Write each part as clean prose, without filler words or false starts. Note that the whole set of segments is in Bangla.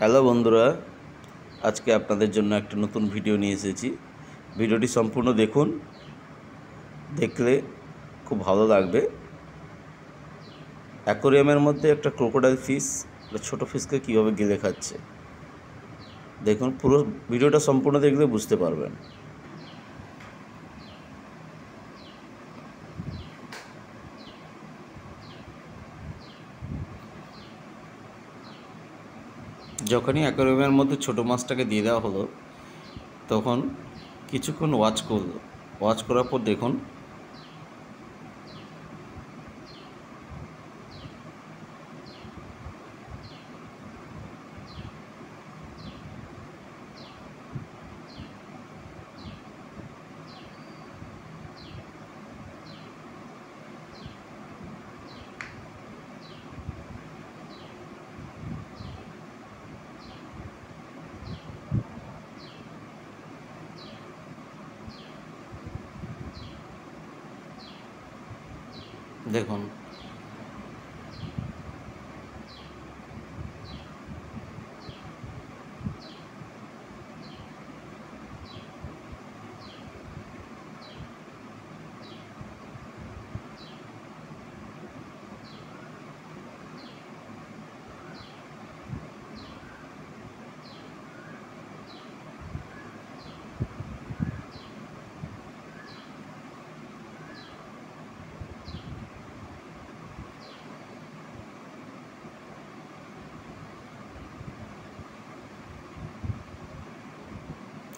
হ্যালো বন্ধুরা, আজকে আপনাদের জন্য একটা নতুন ভিডিও নিয়ে এসেছি। ভিডিওটি সম্পূর্ণ দেখুন, দেখলে খুব ভালো লাগবে। অ্যাকোরিয়ামের মধ্যে একটা ক্রোকোডাইল ফিশ ছোট ফিশকে কীভাবে গিলে খাচ্ছে, দেখুন। পুরো ভিডিওটা সম্পূর্ণ দেখলে বুঝতে পারবেন। যখনই অ্যাকোরিয়ামের মধ্যে ছোট মাছটাকে দিয়ে দেওয়া হলো, তখন কিছুক্ষণ ওয়াচ করার পর দেখুন দেখুন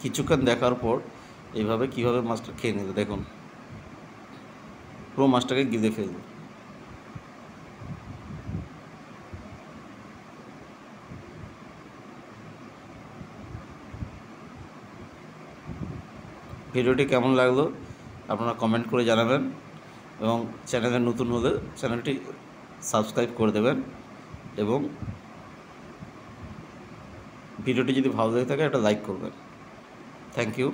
কিছুক্ষণ দেখার পর এইভাবে কীভাবে মাছটা খেয়ে নিল, দেখুন পুরো মাছটাকে গিলে ফেলল। ভিডিওটি কেমন লাগলো আপনারা কমেন্ট করে জানাবেন, এবং চ্যানেলে নতুন হলে চ্যানেলটি সাবস্ক্রাইব করে দেবেন, এবং ভিডিওটি যদি ভালো লেগে থাকে একটা লাইক করবেন। Thank you.